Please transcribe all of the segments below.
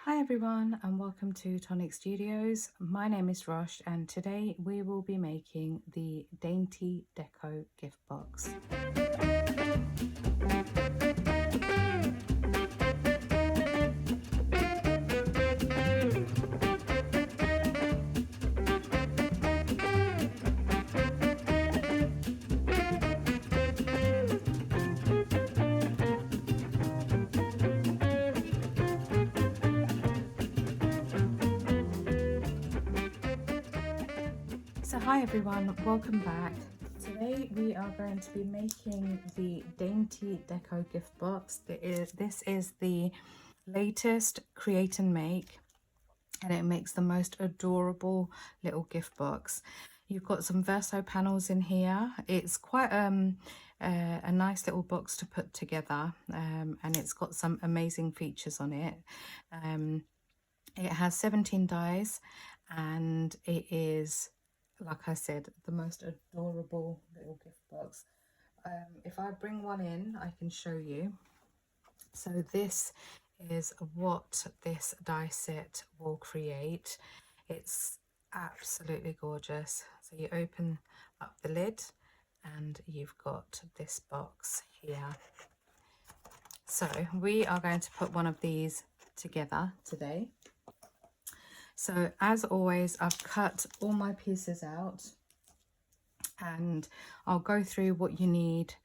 Hi everyone and welcome to Tonic Studios. My name is Rosh and today we will be making the Dainty Deco gift box. So hi everyone, welcome back. Today we are going to be making the Dainty Deco gift box. This is the latest create and make, and it makes the most adorable little gift box. You've got some verso panels in here. It's quite a nice little box to put together, and it's got some amazing features on it. It has 17 dies and it is, like I said, the most adorable little gift box. If I bring one in, I can show you. So this is what this die set will create. It's absolutely gorgeous. So you open up the lid and you've got this box here. So we are going to put one of these together today. So as always, I've cut all my pieces out and I'll go through what you need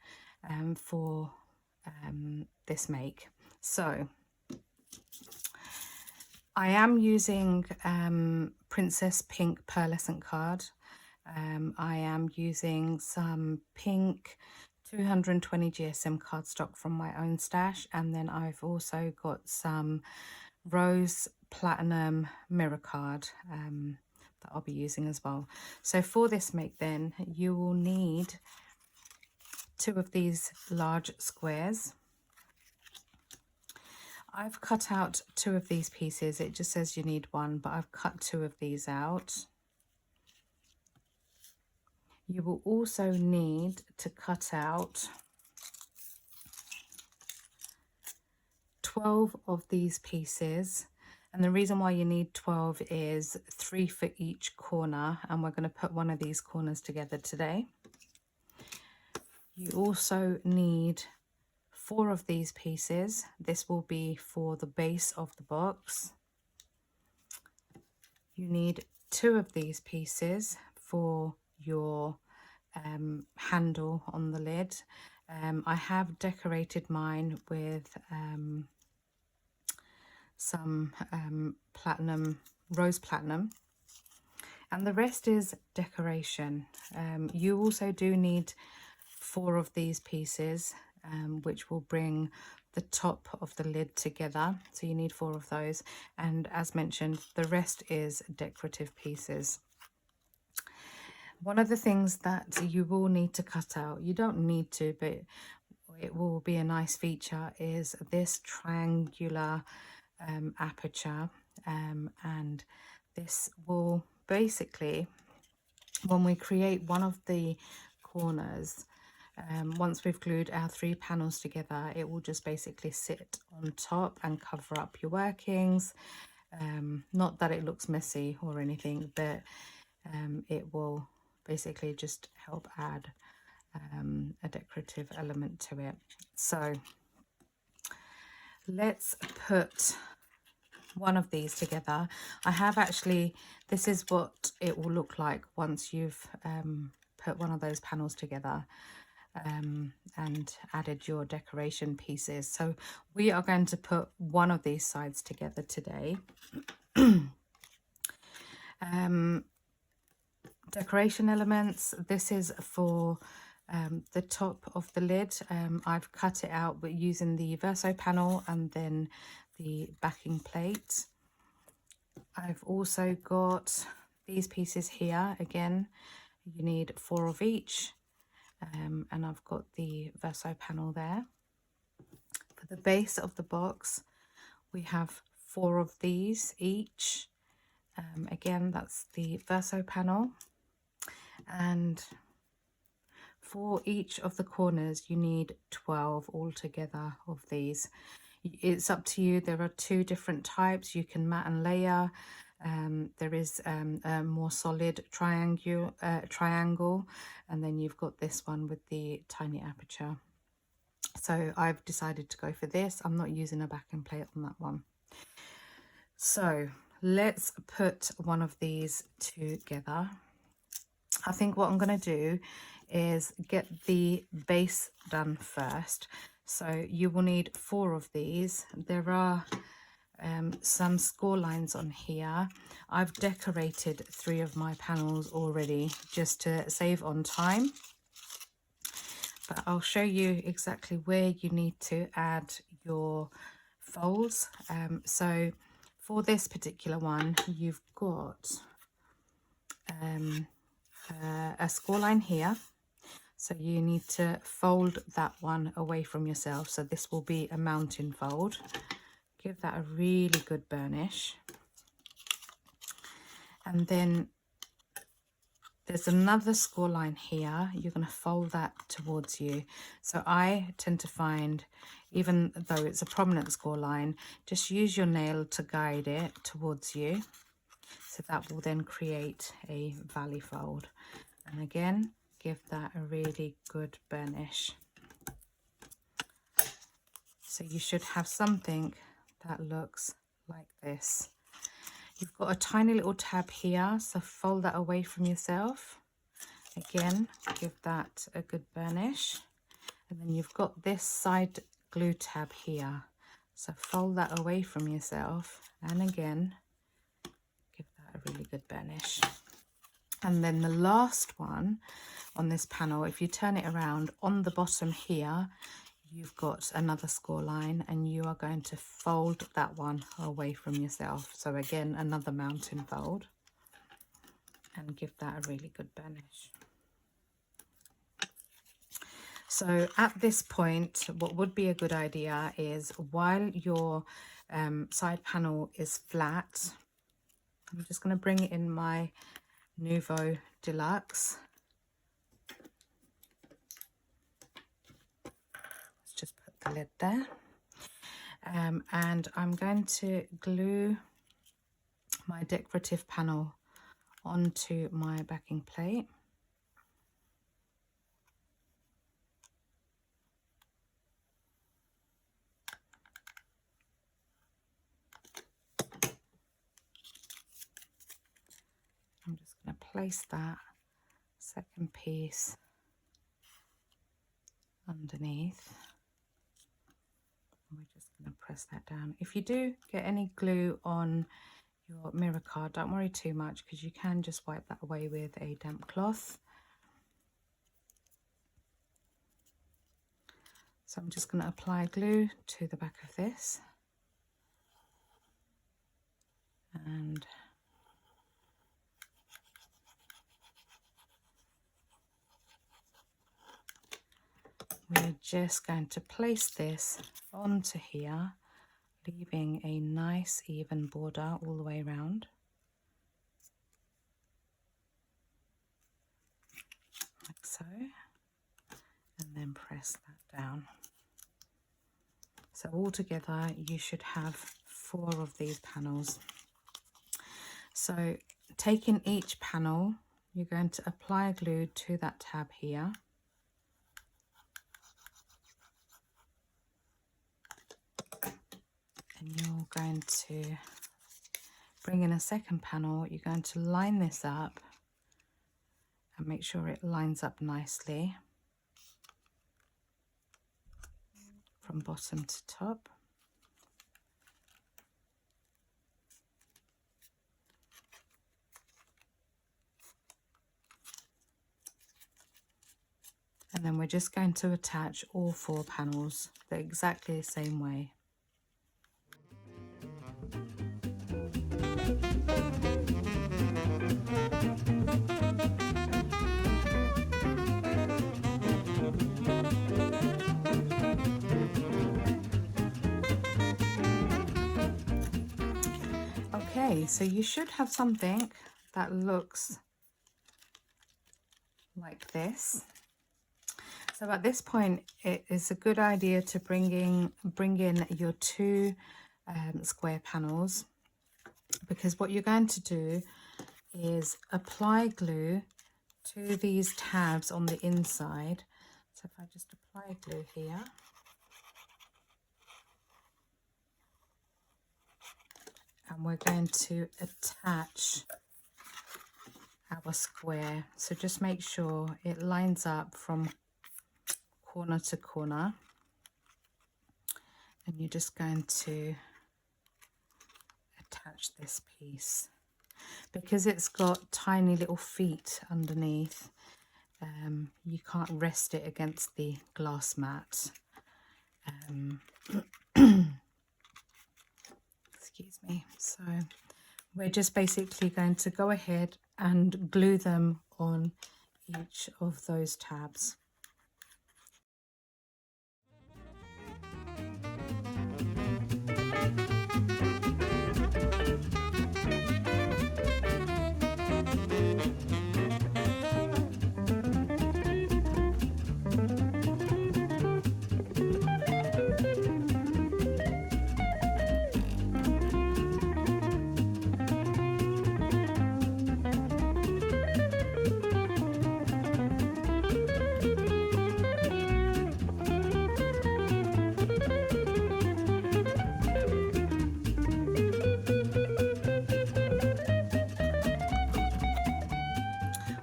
for this make. So I am using Princess Pink Pearlescent card. I am using some pink 220 GSM cardstock from my own stash, and then I've also got some Rose Platinum mirror card that I'll be using as well. So for this make then, you will need 2 of these large squares. I've cut out 2 of these pieces. It just says you need 1, but I've cut 2 of these out. You will also need to cut out 12 of these pieces. And the reason why you need 12 is 3 for each corner, and we're going to put one of these corners together today. You also need 4 of these pieces. This will be for the base of the box. You need 2 of these pieces for your handle on the lid. I have decorated mine with some rose platinum, and the rest is decoration. You also do need 4 of these pieces, which will bring the top of the lid together, so you need 4 of those, and as mentioned, the rest is decorative pieces. One of the things that you will need to cut out, you don't need to, but it will be a nice feature, is this triangular aperture, and this will basically, when we create one of the corners, once we've glued our 3 panels together, it will just basically sit on top and cover up your workings. Not that it looks messy or anything, but it will basically just help add a decorative element to it. So let's put one of these together. I have actually, this is what it will look like once you've put one of those panels together and added your decoration pieces. So we are going to put one of these sides together today. Decoration elements, this is for the top of the lid. I've cut it out but using the verso panel and then the backing plate. I've also got these pieces here. Again, you need 4 of each, and I've got the verso panel there. For the base of the box, we have 4 of these each. Again, that's the verso panel, and for each of the corners you need 12 altogether of these. It's up to you. There are two different types. You can matte and layer. There is a more solid triangle, and then you've got this one with the tiny aperture. So I've decided to go for this. I'm not using a backing plate on that one. So let's put one of these together. I think what I'm going to do is get the base done first. So you will need 4 of these. There are some score lines on here. I've decorated 3 of my panels already just to save on time. But I'll show you exactly where you need to add your folds. So for this particular one, you've got a score line here. So you need to fold that one away from yourself. So this will be a mountain fold. Give that a really good burnish. And then there's another score line here. You're going to fold that towards you. So I tend to find, even though it's a prominent score line, just use your nail to guide it towards you. So that will then create a valley fold. And again, give that a really good burnish. So you should have something that looks like this. You've got a tiny little tab here, so fold that away from yourself. Again, give that a good burnish. And then you've got this side glue tab here, so fold that away from yourself. And again, give that a really good burnish. And then the last one on this panel, if you turn it around, on the bottom here, you've got another score line, and you are going to fold that one away from yourself. So again, another mountain fold, and give that a really good burnish. So at this point, what would be a good idea is, while your side panel is flat, I'm just going to bring it in my Nouveau Deluxe. Just put the lid there, and I'm going to glue my decorative panel onto my backing plate. I'm just going to place that second piece underneath. We're just going to press that down. If you do get any glue on your mirror card, don't worry too much, because you can just wipe that away with a damp cloth. So I'm just going to apply glue to the back of this, and we're just going to place this onto here, leaving a nice even border all the way around, like so, and then press that down. So altogether you should have 4 of these panels. So taking each panel, you're going to apply glue to that tab here. And you're going to bring in a second panel. You're going to line this up and make sure it lines up nicely from bottom to top. And then we're just going to attach all 4 panels exactly the same way. Okay, so you should have something that looks like this. So at this point, it is a good idea to bring in your two square panels, because what you're going to do is apply glue to these tabs on the inside. So if I just apply glue here, and we're going to attach our square. So just make sure it lines up from corner to corner, and you're just going to attach this piece. Because it's got tiny little feet underneath, you can't rest it against the glass mat. Excuse me. So we're just basically going to go ahead and glue them on each of those tabs.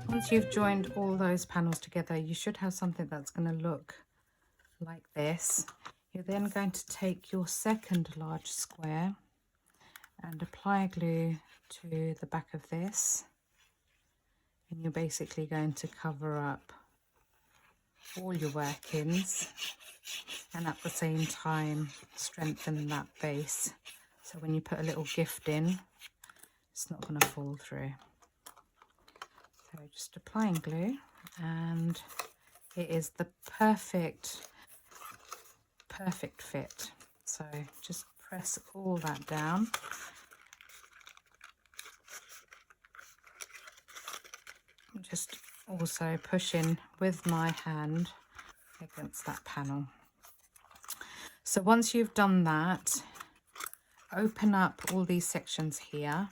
Once you've joined all those panels together, you should have something that's going to look like this. You're then going to take your second large square and apply glue to the back of this, and you're basically going to cover up all your workings and at the same time strengthen that base, so when you put a little gift in, it's not going to fall through. So just applying glue, and it is the perfect fit. So just press all that down. Just also push in with my hand against that panel. So once you've done that, open up all these sections here,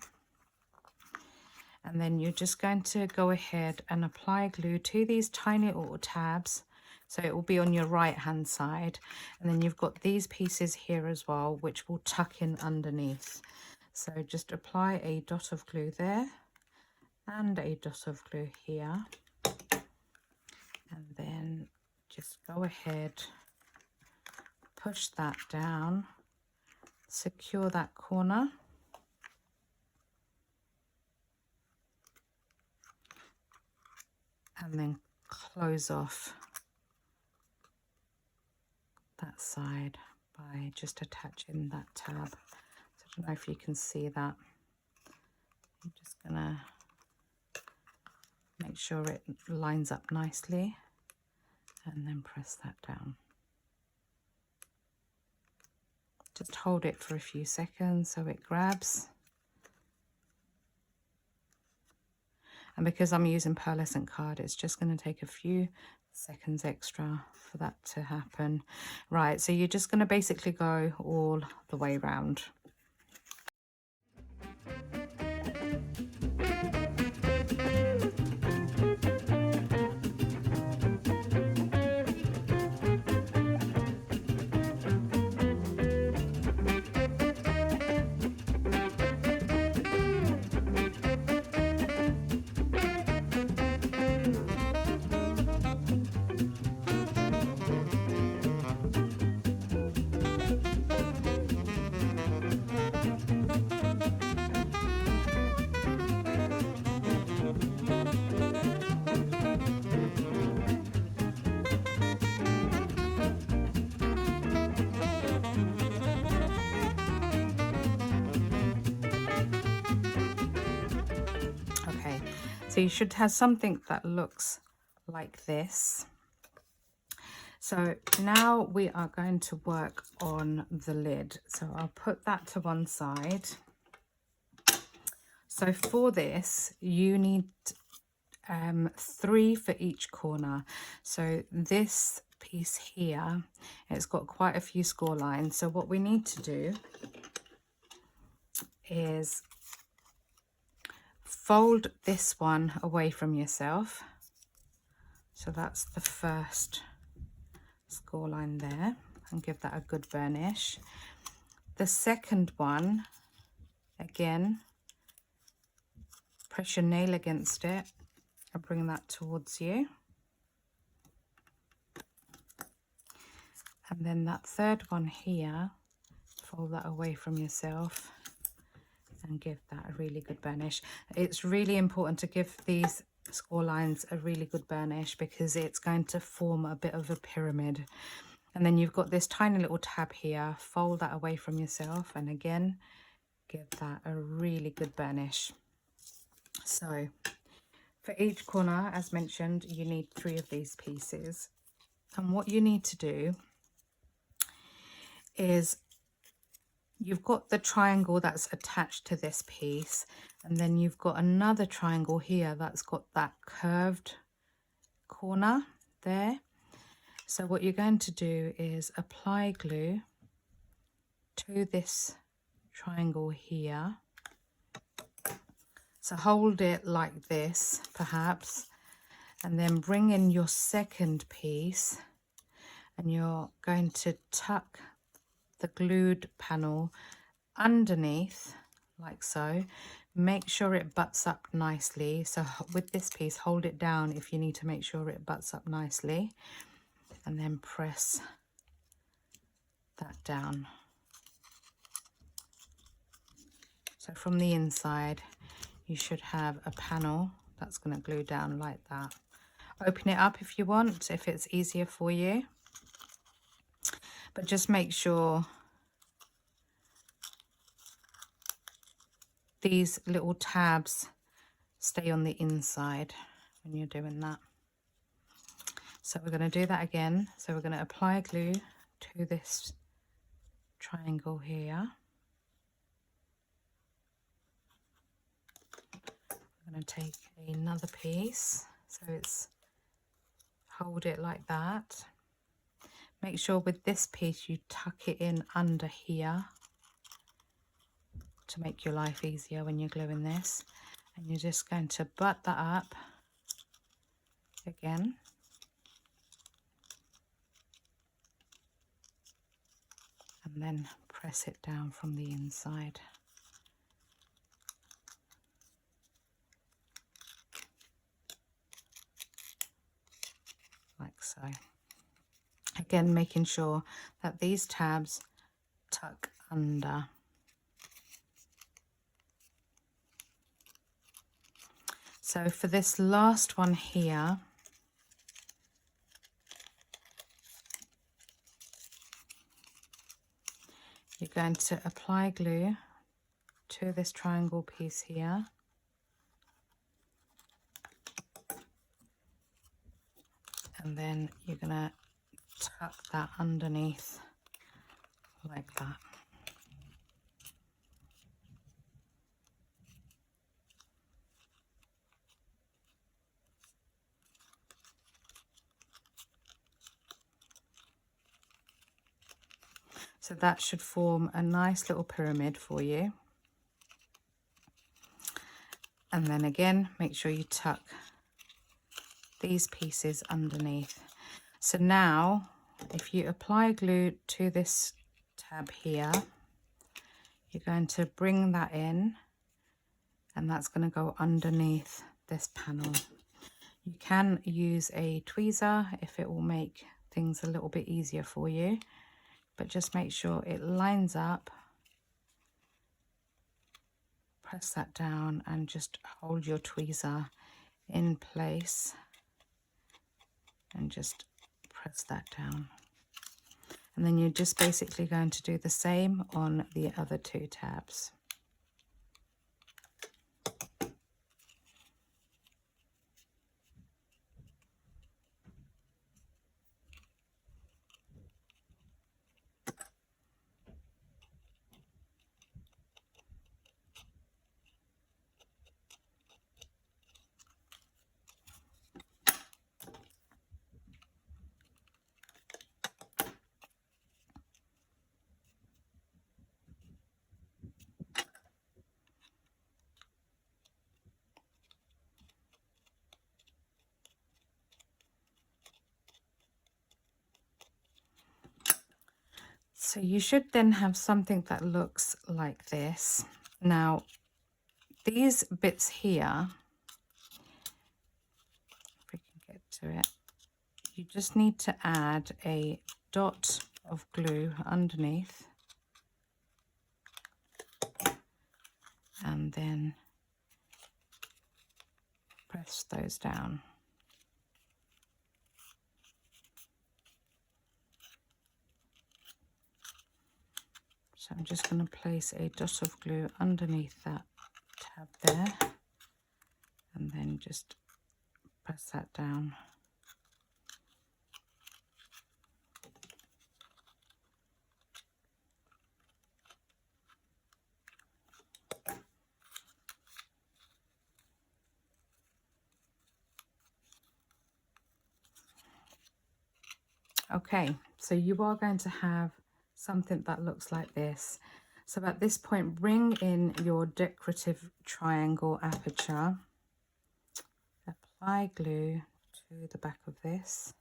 and then you're just going to go ahead and apply glue to these tiny little tabs. So it will be on your right hand side, and then you've got these pieces here as well, which will tuck in underneath. So just apply a dot of glue there and a dot of glue here, and then just go ahead, push that down, secure that corner, and then close off that side by just attaching that tab. So I don't know if you can see that. I'm just gonna make sure it lines up nicely, and then press that down. Just hold it for a few seconds so it grabs. And because I'm using pearlescent card, it's just going to take a few seconds extra for that to happen. Right, so you're just going to basically go all the way around. So you should have something that looks like this. So now we are going to work on the lid. So I'll put that to one side. So for this, you need 3 for each corner. So this piece here, it's got quite a few score lines. So what we need to do is fold this one away from yourself. So that's the first score line there, and give that a good burnish. The second one, again, press your nail against it and bring that towards you. And then that third one here, fold that away from yourself and give that a really good burnish. It's really important to give these score lines a really good burnish because it's going to form a bit of a pyramid. And then you've got this tiny little tab here, fold that away from yourself and again give that a really good burnish. So for each corner, as mentioned, you need 3 of these pieces. And what you need to do is you've got the triangle that's attached to this piece, and then you've got another triangle here that's got that curved corner there. So what you're going to do is apply glue to this triangle here. So hold it like this, perhaps, and then bring in your second piece, and you're going to tuck the glued panel underneath, like so. Make sure it butts up nicely. So with this piece, hold it down if you need to make sure it butts up nicely, and then press that down. So from the inside, you should have a panel that's going to glue down like that. Open it up if you want, if it's easier for you. But just make sure these little tabs stay on the inside when you're doing that. So we're going to do that again. So we're going to apply glue to this triangle here. I'm going to take another piece. So it's hold it like that. Make sure with this piece you tuck it in under here to make your life easier when you're gluing this. And you're just going to butt that up again. And then press it down from the inside. Like so. Again, making sure that these tabs tuck under. So for this last one here, you're going to apply glue to this triangle piece here. And then you're going to tuck that underneath like that. So that should form a nice little pyramid for you. And then again, make sure you tuck these pieces underneath. So now, if you apply glue to this tab here, you're going to bring that in, and that's going to go underneath this panel. You can use a tweezer if it will make things a little bit easier for you, but just make sure it lines up. Press that down and just hold your tweezer in place and just press that down. And then you're just basically going to do the same on the other 2 tabs. So you should then have something that looks like this. Now, these bits here, if we can get to it, you just need to add a dot of glue underneath and then press those down. So I'm just going to place a dot of glue underneath that tab there and then just press that down. Okay, so you are going to have something that looks like this. So at this point, bring in your decorative triangle aperture, apply glue to the back of this,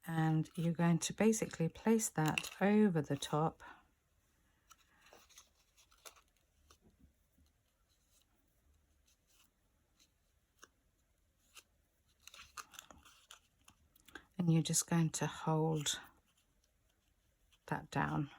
and you're going to basically place that over the top. And you're just going to hold that down.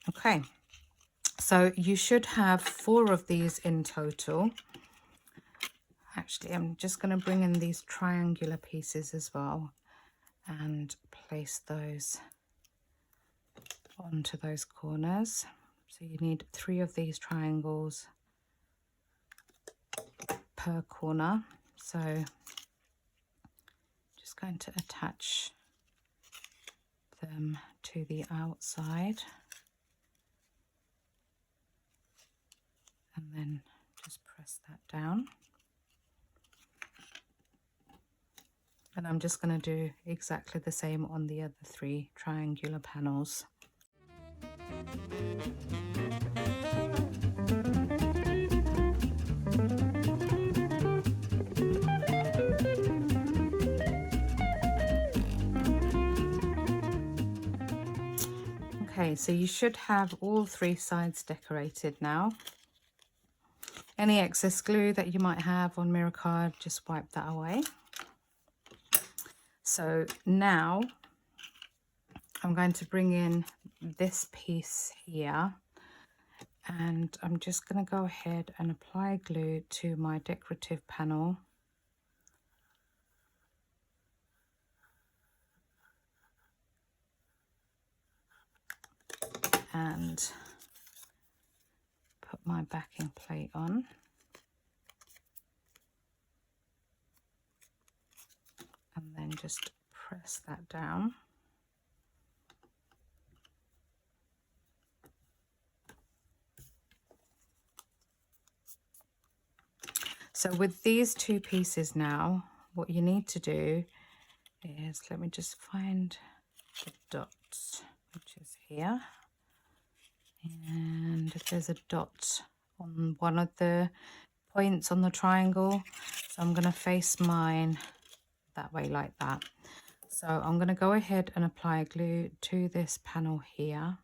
Okay, so you should have 4 of these in total. Actually, I'm just going to bring in these triangular pieces as well and place those onto those corners. So you need 3 of these triangles per corner. So just going to attach them to the outside and then just press that down. And I'm just going to do exactly the same on the other 3 triangular panels. Okay, so you should have all 3 sides decorated now. Any excess glue that you might have on mirror card, just wipe that away. So now I'm going to bring in this piece here, and I'm just going to go ahead and apply glue to my decorative panel. And put my backing plate on. And then just press that down. So with these 2 pieces now, what you need to do is, let me just find the dots, which is here. And if there's a dot on one of the points on the triangle, so I'm going to face mine that way like that. So I'm going to go ahead and apply glue to this panel here.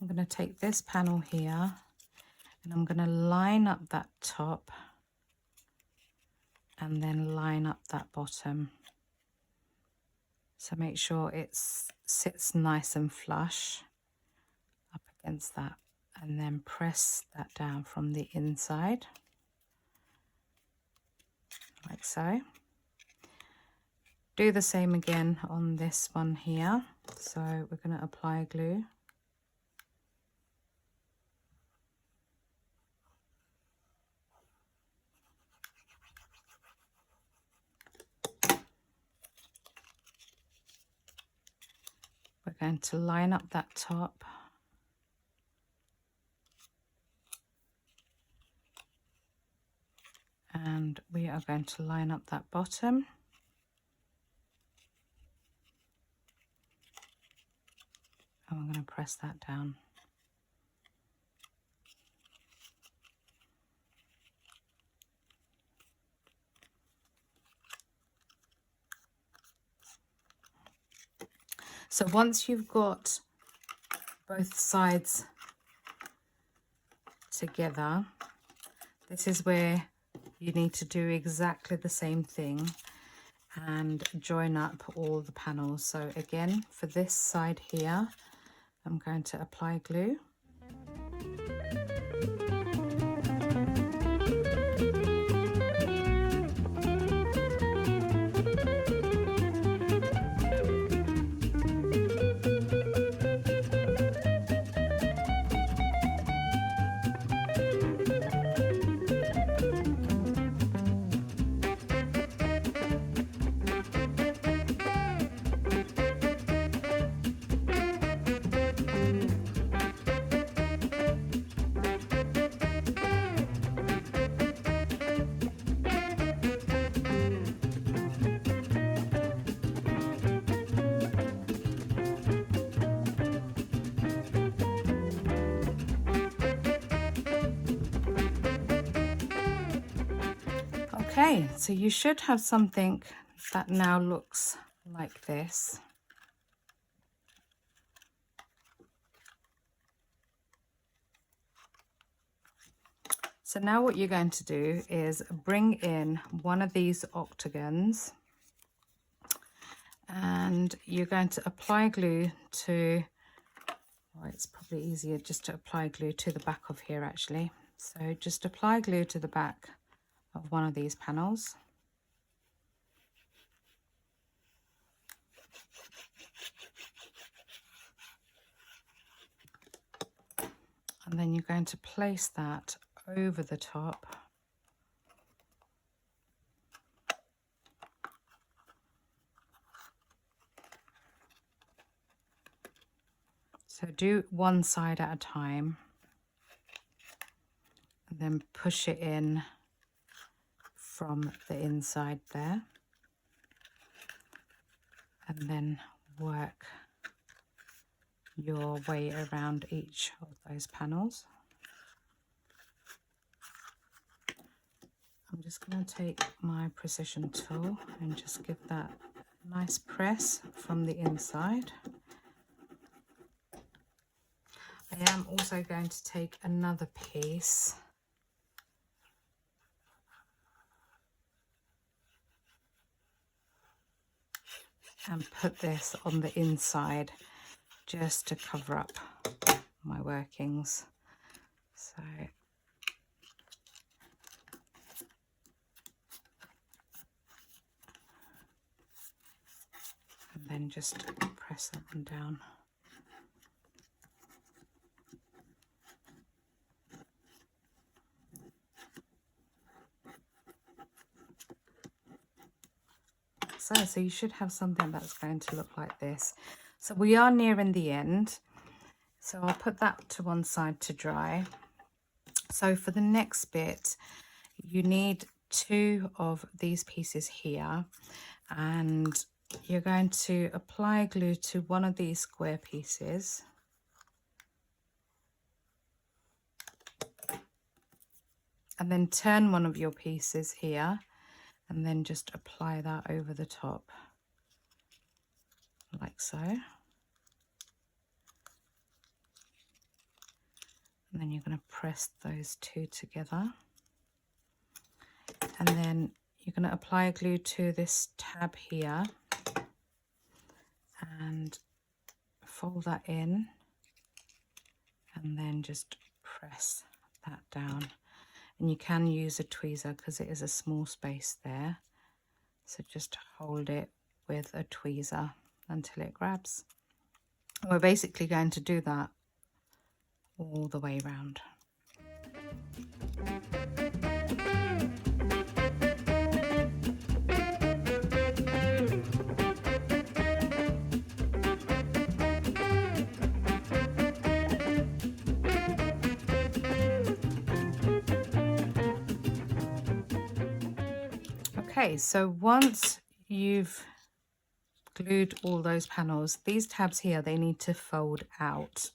I'm going to take this panel here and I'm going to line up that top and then line up that bottom. So make sure it sits nice and flush up against that, and then press that down from the inside, like so. Do the same again on this one here. So we're going to apply glue. going to line up that top. And we are going to line up that bottom. And we're going to press that down. So once you've got both sides together, this is where you need to do exactly the same thing and join up all the panels. So again, for this side here, I'm going to apply glue. Okay, so you should have something that now looks like this. So now what you're going to do is bring in one of these octagons and you're going to apply glue to, well, it's probably easier just to apply glue to the back of here actually. So just apply glue to the back of one of these panels. And then you're going to place that over the top. So do one side at a time and then push it in from the inside there, and then work your way around each of those panels. I'm just going to take my precision tool and just give that a nice press from the inside. I am also going to take another piece and put this on the inside just to cover up my workings. So and then just press that one down. So you should have something that's going to look like this. So we are nearing the end. So I'll put that to one side to dry. So for the next bit, you need two of these pieces here. And you're going to apply glue to one of these square pieces. And then turn one of your pieces here. And then just apply that over the top, like so. And then you're going to press those two together. And then you're going to apply glue to this tab here and fold that in. And then just press that down. And you can use a tweezer because it is a small space there. So just hold it with a tweezer until it grabs. We're basically going to do that all the way around. Okay, so once you've glued all those panels, these tabs here, they need to fold out.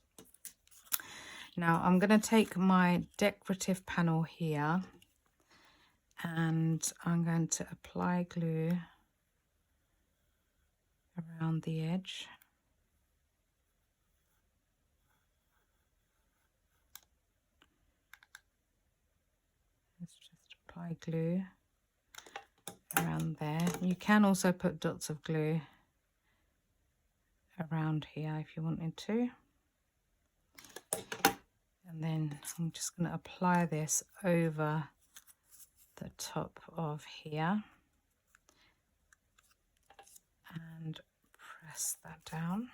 Now I'm going to take my decorative panel here and I'm going to apply glue around the edge. Let's just apply glue around there. You can also put dots of glue around here if you wanted to. And then I'm just going to apply this over the top of here and press that down.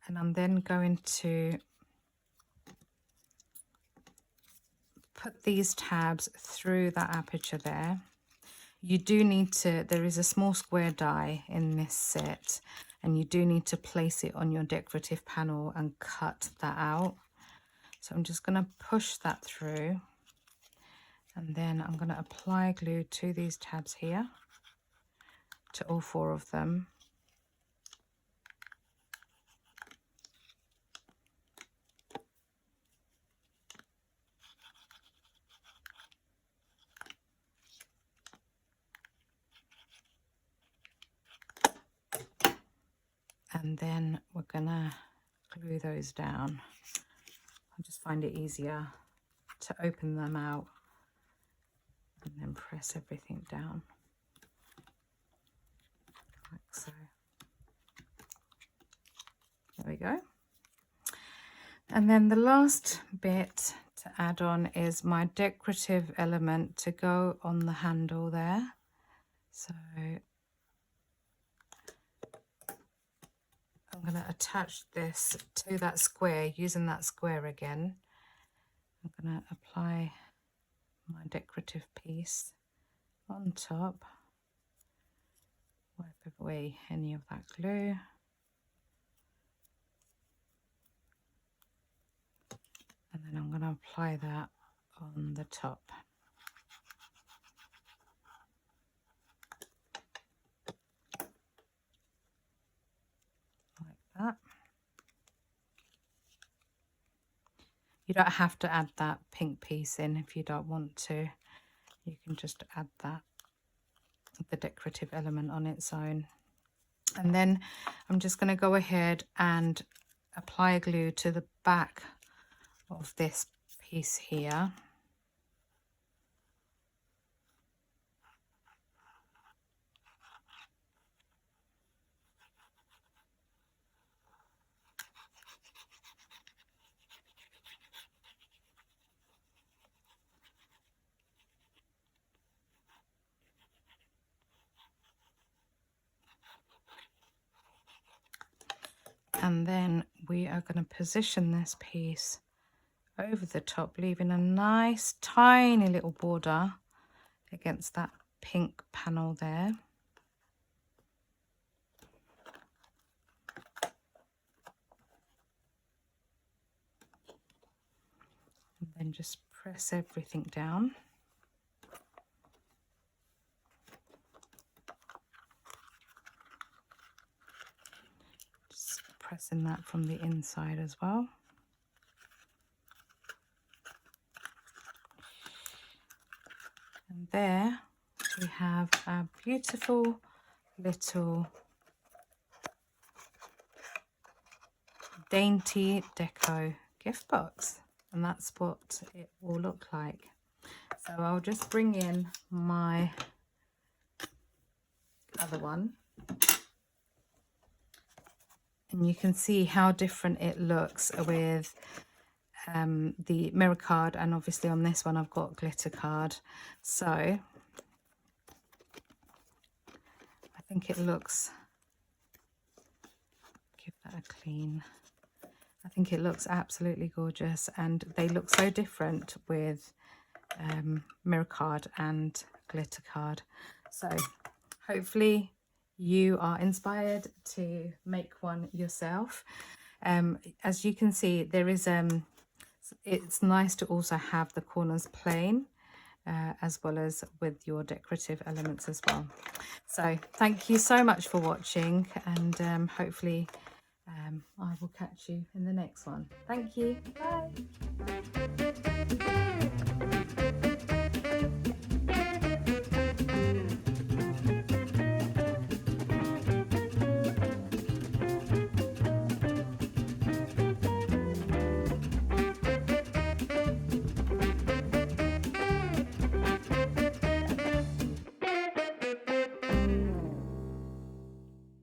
And I'm then going to put these tabs through that aperture there. You do need to, there is a small square die in this set, and you do need to place it on your decorative panel and cut that out. So I'm just going to push that through, and then I'm going to apply glue to these tabs here, to all 4 of them. And then we're gonna glue those down. I just find it easier to open them out and then press everything down like so. There we go. And then the last bit to add on is my decorative element to go on the handle there. So I'm going to attach this to that square using that square again. I'm going to apply my decorative piece on top, wipe away any of that glue, and then I'm going to apply that on the top. That. You don't have to add that pink piece in if you don't want to. You can just add that, the decorative element on its own. And then I'm just going to go ahead and apply glue to the back of this piece here. And then we are going to position this piece over the top, leaving a nice tiny little border against that pink panel there. And then just press everything down. Pressing that from the inside as well. And there we have a beautiful little Dainty Deco gift box, and that's what it will look like. So I'll just bring in my other one, and you can see how different it looks with the mirror card, and obviously on this one I've got glitter card. So I think it looks, give that a clean, I think it looks absolutely gorgeous, and they look so different with mirror card and glitter card. So hopefully you are inspired to make one yourself. As you can see, there is it's nice to also have the corners plain, as well as with your decorative elements as well. So thank you so much for watching, and hopefully I will catch you in the next one. Thank you. Bye.